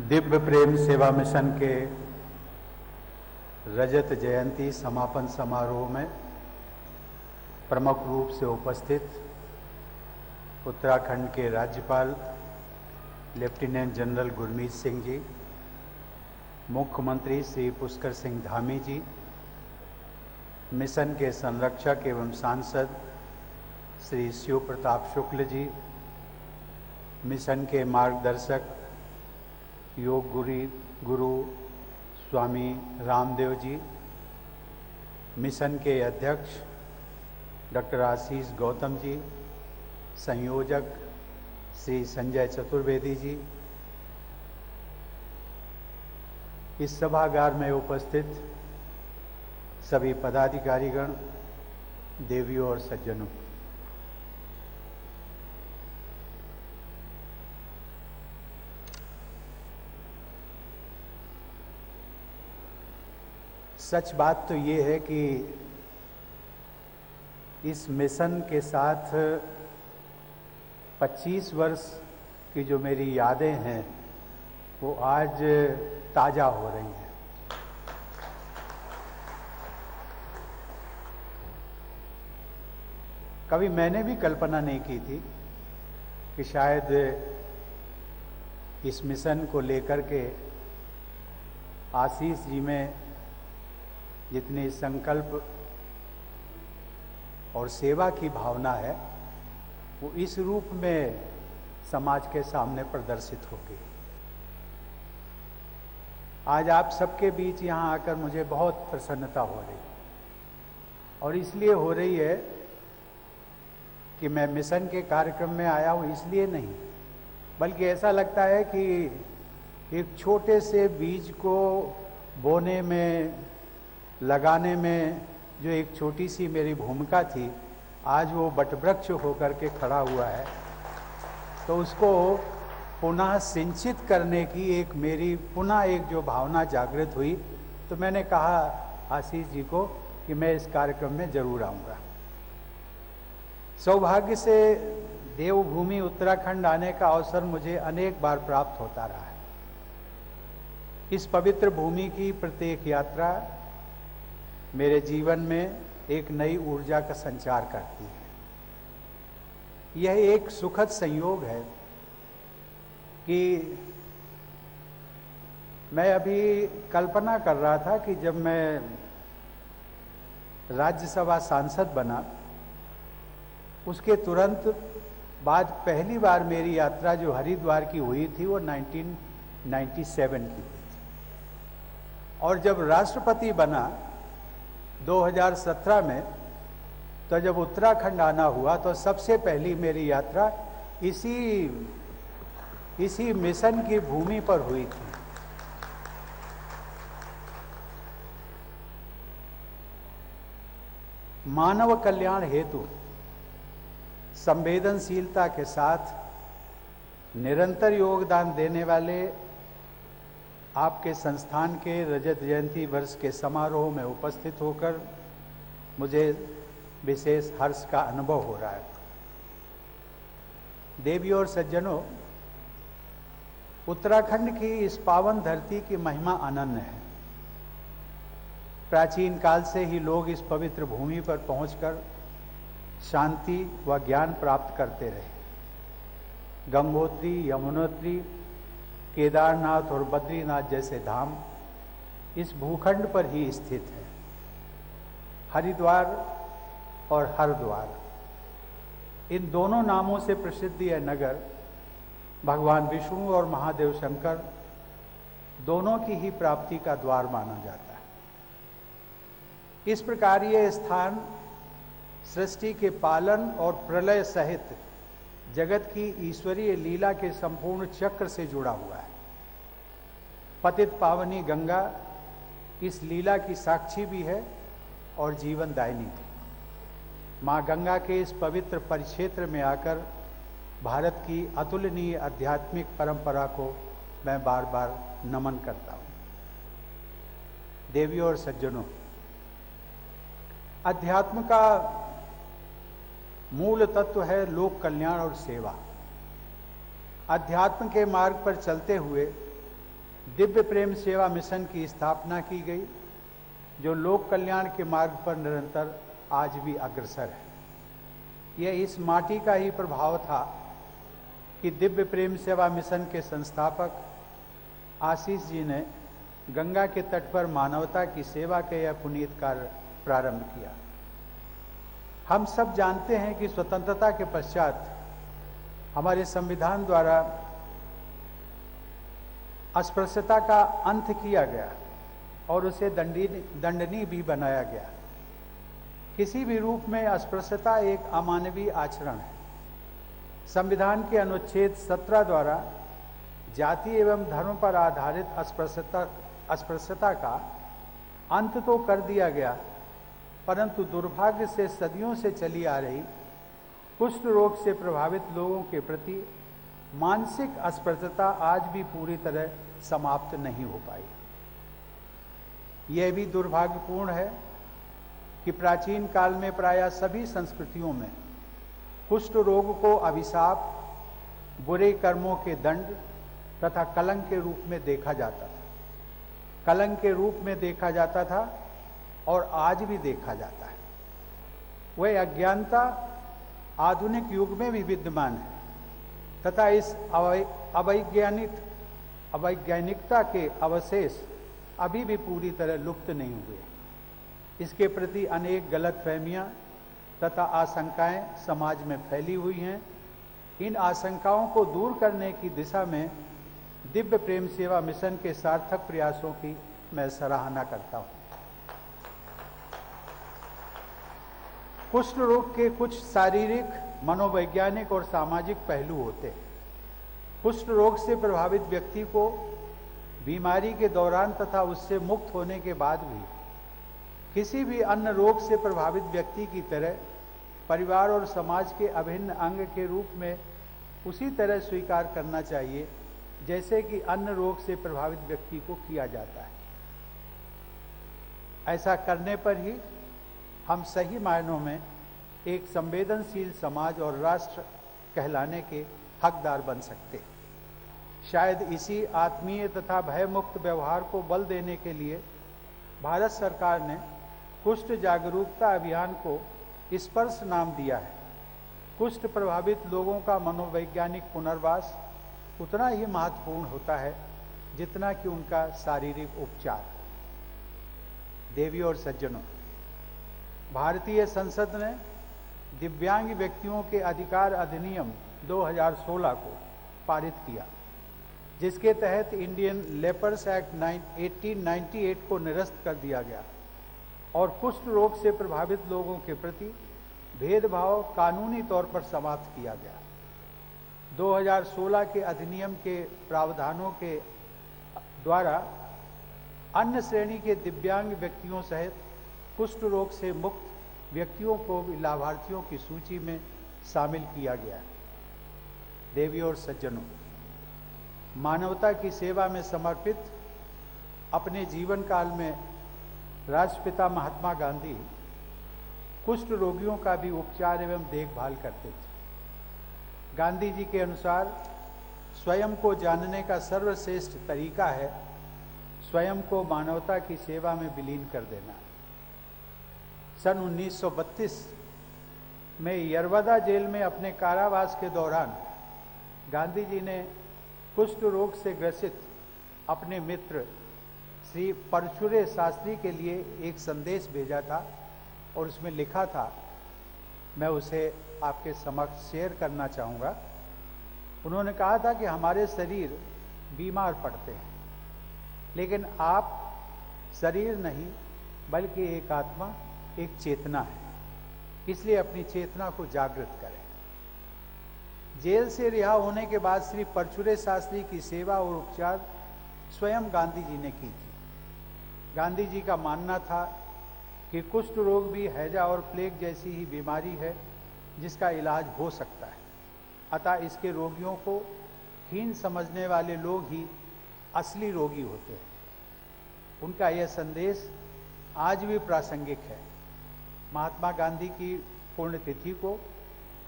दिव्य प्रेम सेवा मिशन के रजत जयंती समापन समारोह में प्रमुख रूप से उपस्थित उत्तराखंड के राज्यपाल लेफ्टिनेंट जनरल गुरमीत सिंह जी, मुख्यमंत्री श्री पुष्कर सिंह धामी जी, मिशन के संरक्षक एवं सांसद श्री शिव प्रताप शुक्ल जी, मिशन के मार्गदर्शक योग गुरु स्वामी रामदेव जी, मिशन के अध्यक्ष डॉक्टर आशीष गौतम जी, संयोजक श्री संजय चतुर्वेदी जी, इस सभागार में उपस्थित सभी पदाधिकारीगण, देवियों और सज्जनों, सच बात तो ये है कि इस मिशन के साथ 25 वर्ष की जो मेरी यादें हैं वो आज ताज़ा हो रही हैं। कभी मैंने भी कल्पना नहीं की थी कि शायद इस मिशन को लेकर के आशीष जी में जितनी संकल्प और सेवा की भावना है वो इस रूप में समाज के सामने प्रदर्शित होगी। आज आप सबके बीच यहाँ आकर मुझे बहुत प्रसन्नता हो रही और इसलिए हो रही है कि मैं मिशन के कार्यक्रम में आया हूँ इसलिए नहीं, बल्कि ऐसा लगता है कि एक छोटे से बीज को बोने में, लगाने में जो एक छोटी सी मेरी भूमिका थी, आज वो वटवृक्ष होकर के खड़ा हुआ है। तो उसको पुनः सिंचित करने की एक मेरी पुनः एक जो भावना जागृत हुई, तो मैंने कहा आशीष जी को कि मैं इस कार्यक्रम में जरूर आऊँगा। सौभाग्य से देवभूमि उत्तराखंड आने का अवसर मुझे अनेक बार प्राप्त होता रहा है। इस पवित्र भूमि की प्रत्येक यात्रा मेरे जीवन में एक नई ऊर्जा का संचार करती है। यह एक सुखद संयोग है कि मैं अभी कल्पना कर रहा था कि जब मैं राज्यसभा सांसद बना उसके तुरंत बाद पहली बार मेरी यात्रा जो हरिद्वार की हुई थी वो 1997 की थी, और जब राष्ट्रपति बना 2017 में, तो जब उत्तराखंड आना हुआ तो सबसे पहली मेरी यात्रा इसी मिशन की भूमि पर हुई थी। मानव कल्याण हेतु संवेदनशीलता के साथ निरंतर योगदान देने वाले आपके संस्थान के रजत जयंती वर्ष के समारोह में उपस्थित होकर मुझे विशेष हर्ष का अनुभव हो रहा है। देवियों और सज्जनों, उत्तराखंड की इस पावन धरती की महिमा अनन्य है। प्राचीन काल से ही लोग इस पवित्र भूमि पर पहुंचकर शांति व ज्ञान प्राप्त करते रहे। गंगोत्री, यमुनोत्री केदारनाथ और बद्रीनाथ जैसे धाम इस भूखंड पर ही स्थित है। हरिद्वार और हरद्वार, इन दोनों नामों से प्रसिद्ध यह नगर भगवान विष्णु और महादेव शंकर दोनों की ही प्राप्ति का द्वार माना जाता है। इस प्रकार यह स्थान सृष्टि के पालन और प्रलय सहित जगत की ईश्वरीय लीला के संपूर्ण चक्र से जुड़ा हुआ है। पतित पावनी गंगा इस लीला की साक्षी भी है और जीवनदायिनी भी। मां गंगा के इस पवित्र परिक्षेत्र में आकर भारत की अतुलनीय आध्यात्मिक परंपरा को मैं बार बार नमन करता हूं। देवियों और सज्जनों, अध्यात्म का मूल तत्व है लोक कल्याण और सेवा। अध्यात्म के मार्ग पर चलते हुए दिव्य प्रेम सेवा मिशन की स्थापना की गई, जो लोक कल्याण के मार्ग पर निरंतर आज भी अग्रसर है। यह इस माटी का ही प्रभाव था कि दिव्य प्रेम सेवा मिशन के संस्थापक आशीष जी ने गंगा के तट पर मानवता की सेवा के यह पुनीत कार्य प्रारंभ किया। हम सब जानते हैं कि स्वतंत्रता के पश्चात हमारे संविधान द्वारा अस्पृश्यता का अंत किया गया और उसे दंडनीय भी बनाया गया। किसी भी रूप में अस्पृश्यता एक अमानवीय आचरण है। संविधान के अनुच्छेद 17 द्वारा जाति एवं धर्म पर आधारित अस्पृश्यता का अंत तो कर दिया गया, परंतु दुर्भाग्य से सदियों से चली आ रही कुष्ठ रोग से प्रभावित लोगों के प्रति मानसिक अस्पृश्यता आज भी पूरी तरह समाप्त नहीं हो पाई। यह भी दुर्भाग्यपूर्ण है कि प्राचीन काल में प्रायः सभी संस्कृतियों में कुष्ठ रोग को अभिशाप, बुरे कर्मों के दंड तथा कलंक के रूप में देखा जाता था। कलंक के रूप में देखा जाता था और आज भी देखा जाता है। वह अज्ञानता आधुनिक युग में भी विद्यमान है तथा इस अवैज्ञानिकता के अवशेष अभी भी पूरी तरह लुप्त नहीं हुए। इसके प्रति अनेक गलतफहमियां तथा आशंकाएं समाज में फैली हुई हैं। इन आशंकाओं को दूर करने की दिशा में दिव्य प्रेम सेवा मिशन के सार्थक प्रयासों की मैं सराहना करता हूं। कुष्ठ रोग के कुछ शारीरिक, मनोवैज्ञानिक और सामाजिक पहलू होते हैं। कुष्ठ रोग से प्रभावित व्यक्ति को बीमारी के दौरान तथा उससे मुक्त होने के बाद भी किसी भी अन्य रोग से प्रभावित व्यक्ति की तरह परिवार और समाज के अभिन्न अंग के रूप में उसी तरह स्वीकार करना चाहिए जैसे कि अन्य रोग से प्रभावित व्यक्ति को किया जाता है। ऐसा करने पर ही हम सही मायनों में एक संवेदनशील समाज और राष्ट्र कहलाने के हकदार बन सकते हैं। शायद इसी आत्मीय तथा भयमुक्त व्यवहार को बल देने के लिए भारत सरकार ने कुष्ठ जागरूकता अभियान को स्पर्श नाम दिया है। कुष्ठ प्रभावित लोगों का मनोवैज्ञानिक पुनर्वास उतना ही महत्वपूर्ण होता है जितना कि उनका शारीरिक उपचार। देवियों और सज्जनों, भारतीय संसद ने दिव्यांग व्यक्तियों के अधिकार अधिनियम 2016 को पारित किया, जिसके तहत इंडियन लेपर्स एक्ट 1898 को निरस्त कर दिया गया और कुष्ठ रोग से प्रभावित लोगों के प्रति भेदभाव कानूनी तौर पर समाप्त किया गया। 2016 के अधिनियम के प्रावधानों के द्वारा अन्य श्रेणी के दिव्यांग व्यक्तियों सहित कुष्ठ रोग से मुक्त व्यक्तियों को भी लाभार्थियों की सूची में शामिल किया गया है। देवियों और सज्जनों, मानवता की सेवा में समर्पित अपने जीवन काल में राष्ट्रपिता महात्मा गांधी कुष्ठ रोगियों का भी उपचार एवं देखभाल करते थे। गांधी जी के अनुसार स्वयं को जानने का सर्वश्रेष्ठ तरीका है स्वयं को मानवता की सेवा में विलीन कर देना। सन 1932 में यरवदा जेल में अपने कारावास के दौरान गांधी जी ने कुष्ठ रोग से ग्रसित अपने मित्र श्री परचुरे शास्त्री के लिए एक संदेश भेजा था और उसमें लिखा था, मैं उसे आपके समक्ष शेयर करना चाहूँगा। उन्होंने कहा था कि हमारे शरीर बीमार पड़ते हैं, लेकिन आप शरीर नहीं बल्कि एक आत्मा, एक चेतना है, इसलिए अपनी चेतना को जागृत करें। जेल से रिहा होने के बाद श्री परचुरे शास्त्री की सेवा और उपचार स्वयं गांधी जी ने की थी। गांधी जी का मानना था कि कुष्ठ रोग भी हैजा और प्लेग जैसी ही बीमारी है जिसका इलाज हो सकता है, अतः इसके रोगियों को हीन समझने वाले लोग ही असली रोगी होते हैं। उनका यह संदेश आज भी प्रासंगिक है। महात्मा गांधी की पुण्यतिथि को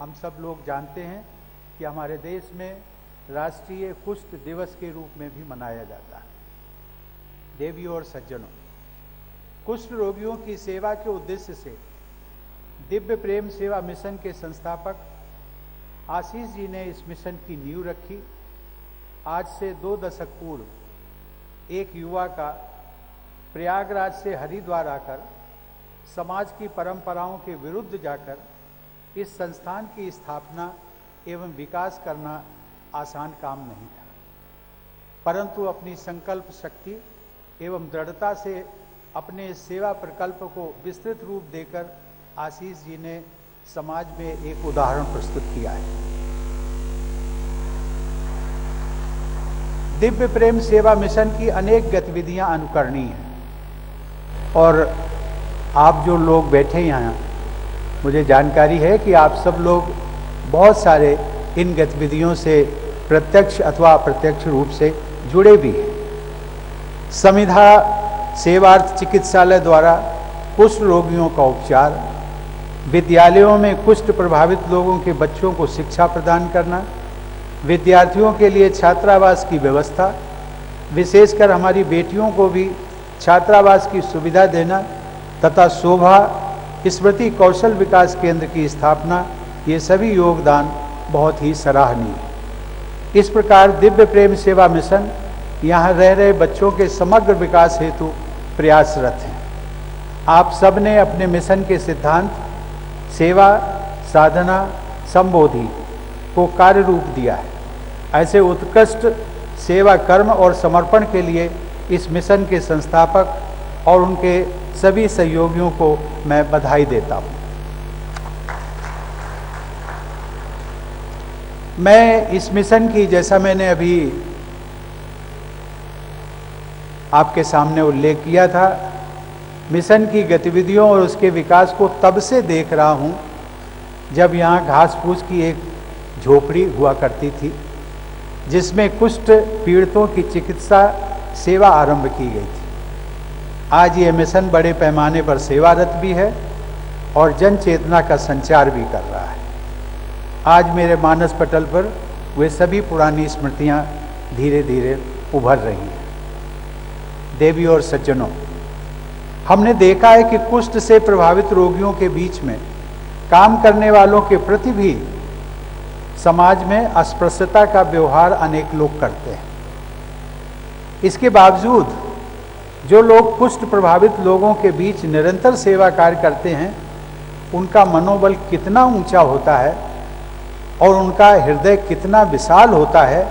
हम सब लोग जानते हैं कि हमारे देश में राष्ट्रीय कुष्ठ दिवस के रूप में भी मनाया जाता है। देवियों और सज्जनों, कुष्ठ रोगियों की सेवा के उद्देश्य से दिव्य प्रेम सेवा मिशन के संस्थापक आशीष जी ने इस मिशन की नींव रखी। आज से 2 दशक पूर्व एक युवा का प्रयागराज से हरिद्वार आकर समाज की परंपराओं के विरुद्ध जाकर इस संस्थान की स्थापना एवं विकास करना आसान काम नहीं था, परंतु अपनी संकल्प शक्ति एवं दृढ़ता से अपने सेवा प्रकल्प को विस्तृत रूप देकर आशीष जी ने समाज में एक उदाहरण प्रस्तुत किया है। दिव्य प्रेम सेवा मिशन की अनेक गतिविधियां अनुकरणीय हैं और आप जो लोग बैठे यहाँ, मुझे जानकारी है कि आप सब लोग बहुत सारे इन गतिविधियों से प्रत्यक्ष अथवा अप्रत्यक्ष रूप से जुड़े भी हैं। समिधा सेवार्थ चिकित्सालय द्वारा कुष्ठ रोगियों का उपचार, विद्यालयों में कुष्ठ प्रभावित लोगों के बच्चों को शिक्षा प्रदान करना, विद्यार्थियों के लिए छात्रावास की व्यवस्था, विशेषकर हमारी बेटियों को भी छात्रावास की सुविधा देना तथा शोभा स्मृति कौशल विकास केंद्र की स्थापना, ये सभी योगदान बहुत ही सराहनीय है। इस प्रकार दिव्य प्रेम सेवा मिशन यहाँ रह रहे बच्चों के समग्र विकास हेतु प्रयासरत हैं। आप सब ने अपने मिशन के सिद्धांत सेवा, साधना, संबोधि को कार्य रूप दिया है। ऐसे उत्कृष्ट सेवा कर्म और समर्पण के लिए इस मिशन के संस्थापक और उनके सभी सहयोगियों को मैं बधाई देता हूँ। मैं इस मिशन की, जैसा मैंने अभी आपके सामने उल्लेख किया था, मिशन की गतिविधियों और उसके विकास को तब से देख रहा हूँ जब यहाँ घास फूस की एक झोपड़ी हुआ करती थी जिसमें कुष्ठ पीड़ितों की चिकित्सा सेवा आरंभ की गई थी। आज ये मिशन बड़े पैमाने पर सेवारत भी है और जन चेतना का संचार भी कर रहा है। आज मेरे मानस पटल पर वे सभी पुरानी स्मृतियां धीरे धीरे उभर रही हैं। देवी और सज्जनों, हमने देखा है कि कुष्ठ से प्रभावित रोगियों के बीच में काम करने वालों के प्रति भी समाज में अस्पृश्यता का व्यवहार अनेक लोग करते हैं। इसके बावजूद जो लोग कुष्ठ प्रभावित लोगों के बीच निरंतर सेवा कार्य करते हैं, उनका मनोबल कितना ऊंचा होता है और उनका हृदय कितना विशाल होता है,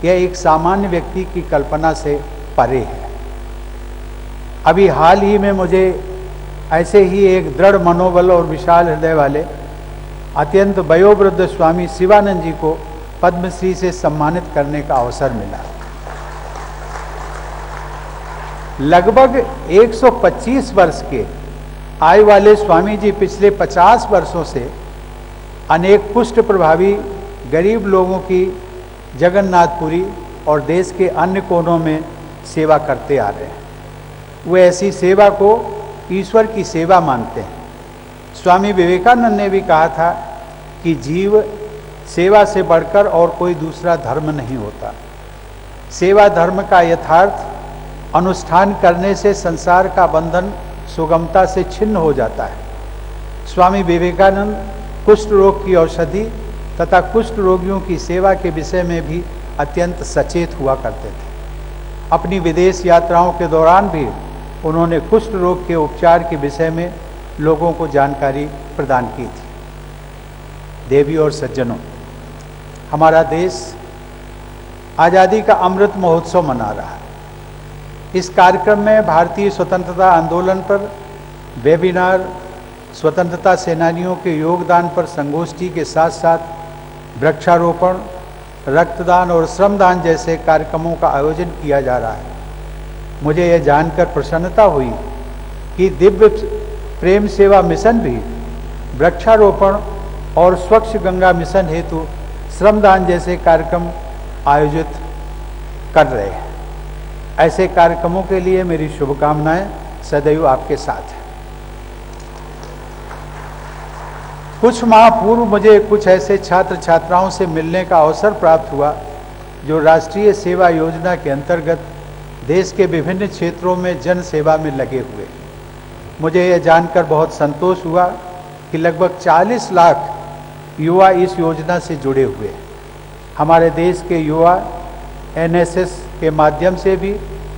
यह एक सामान्य व्यक्ति की कल्पना से परे है। अभी हाल ही में मुझे ऐसे ही एक दृढ़ मनोबल और विशाल हृदय वाले अत्यंत वयोवृद्ध स्वामी शिवानंद जी को पद्मश्री से सम्मानित करने का अवसर मिला। लगभग 125 वर्ष के आयु वाले स्वामी जी पिछले 50 वर्षों से अनेक कुष्ठ प्रभावी गरीब लोगों की जगन्नाथपुरी और देश के अन्य कोनों में सेवा करते आ रहे हैं। वे ऐसी सेवा को ईश्वर की सेवा मानते हैं। स्वामी विवेकानंद ने भी कहा था कि जीव सेवा से बढ़कर और कोई दूसरा धर्म नहीं होता। सेवा धर्म का यथार्थ अनुष्ठान करने से संसार का बंधन सुगमता से छिन्न हो जाता है। स्वामी विवेकानंद कुष्ठ रोग की औषधि तथा कुष्ठ रोगियों की सेवा के विषय में भी अत्यंत सचेत हुआ करते थे। अपनी विदेश यात्राओं के दौरान भी उन्होंने कुष्ठ रोग के उपचार के विषय में लोगों को जानकारी प्रदान की थी। देवी और सज्जनों, हमारा देश आज़ादी का अमृत महोत्सव मना रहा है। इस कार्यक्रम में भारतीय स्वतंत्रता आंदोलन पर वेबिनार, स्वतंत्रता सेनानियों के योगदान पर संगोष्ठी के साथ साथ वृक्षारोपण, रक्तदान और श्रमदान जैसे कार्यक्रमों का आयोजन किया जा रहा है। मुझे यह जानकर प्रसन्नता हुई कि दिव्य प्रेम सेवा मिशन भी वृक्षारोपण और स्वच्छ गंगा मिशन हेतु श्रमदान जैसे कार्यक्रम आयोजित कर रहे हैं। ऐसे कार्यक्रमों के लिए मेरी शुभकामनाएं सदैव आपके साथ हैं। कुछ माह पूर्व मुझे कुछ ऐसे छात्र छात्राओं से मिलने का अवसर प्राप्त हुआ जो राष्ट्रीय सेवा योजना के अंतर्गत देश के विभिन्न क्षेत्रों में जन सेवा में लगे हुए। मुझे यह जानकर बहुत संतोष हुआ कि लगभग 40 लाख युवा इस योजना से जुड़े हुए हैं। हमारे देश के युवा एनएसएस के माध्यम से भी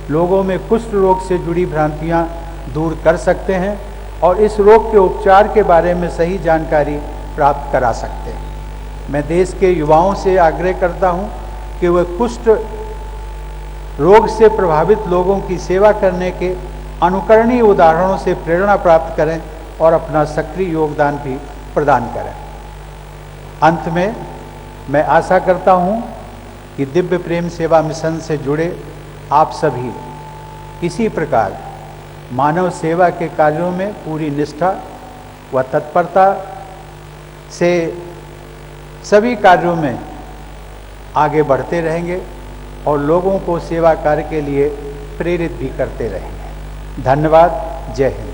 लोगों में कुष्ठ रोग से जुड़ी भ्रांतियां दूर कर सकते हैं और इस रोग के उपचार के बारे में सही जानकारी प्राप्त करा सकते हैं। मैं देश के युवाओं से आग्रह करता हूं कि वे कुष्ठ रोग से प्रभावित लोगों की सेवा करने के अनुकरणीय उदाहरणों से प्रेरणा प्राप्त करें और अपना सक्रिय योगदान भी प्रदान करें। अंत में मैं आशा करता हूं कि दिव्य प्रेम सेवा मिशन से जुड़े आप सभी इसी प्रकार मानव सेवा के कार्यों में पूरी निष्ठा व तत्परता से सभी कार्यों में आगे बढ़ते रहेंगे और लोगों को सेवा कार्य के लिए प्रेरित भी करते रहेंगे। धन्यवाद। जय हिंद।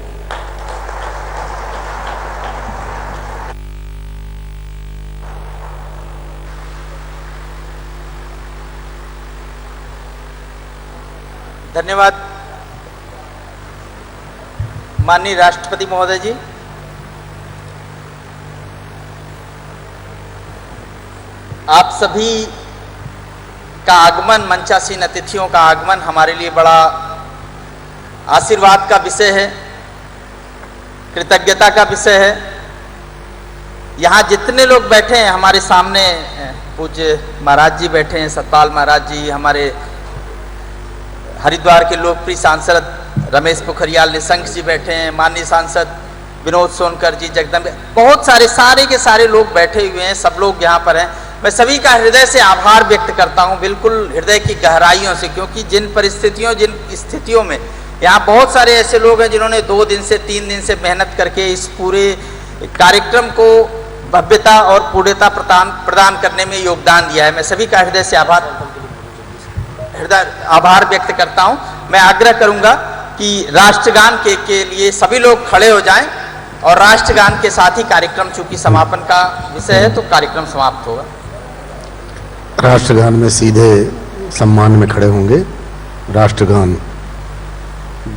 धन्यवाद माननीय राष्ट्रपति महोदय जी। आप सभी का आगमन, मंचासीन अतिथियों का आगमन हमारे लिए बड़ा आशीर्वाद का विषय है, कृतज्ञता का विषय है। यहाँ जितने लोग बैठे हैं, हमारे सामने पूज्य महाराज जी बैठे हैं, सतपाल महाराज जी, हमारे हरिद्वार के लोकप्रिय सांसद रमेश पोखरियाल निशंक जी बैठे हैं, माननीय सांसद विनोद सोनकर जी, जगदम्बे, बहुत सारे के सारे लोग बैठे हुए हैं, सब लोग यहाँ पर हैं। मैं सभी का हृदय से आभार व्यक्त करता हूँ, बिल्कुल हृदय की गहराइयों से, क्योंकि जिन परिस्थितियों, जिन स्थितियों में यहाँ बहुत सारे ऐसे लोग हैं जिन्होंने 2 दिन से 3 दिन से मेहनत करके इस पूरे कार्यक्रम को भव्यता और पूर्णता प्रदान करने में योगदान दिया है। मैं सभी का हृदय से आभार व्यक्त करता हूँ। मैं आग्रह करूँगा कि राष्ट्रगान के लिए सभी लोग खड़े हो जाएं और राष्ट्रगान के साथ ही कार्यक्रम, चूंकि समापन का विषय है, तो कार्यक्रम समाप्त होगा। राष्ट्रगान में सीधे सम्मान में खड़े होंगे। राष्ट्रगान।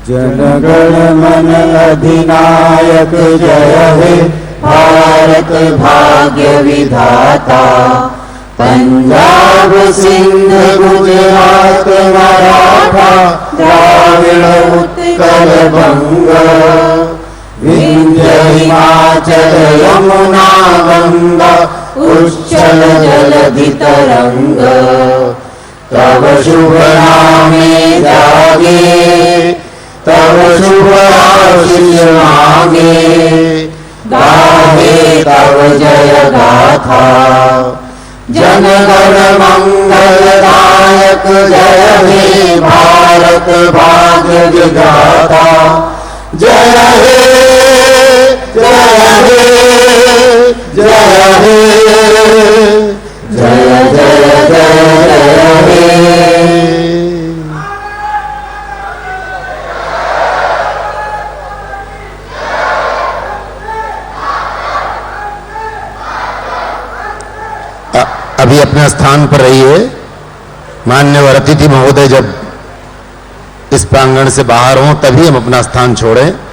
जनगण मन अधिनायक जय हे भारत भाग्य विधाता, पंजाब सिंध गुजरात मराठा द्राविड़ उत्कल बंग, विंध्य हिमाचल यमुना गंगा उच्चल जलधि तरंग, तब शुभ नामे जागे तब शुभ आशीष मांगे, गाहे तब जय गाथा, जनगण मंगलदायक जय हे भारत भाग्य विधाता, जय हे जय हे जय हे जय जय जय हे। अभी अपने स्थान पर रहिए। मान्यवर अतिथि महोदय जब इस प्रांगण से बाहर हों तभी हम अपना स्थान छोड़ें।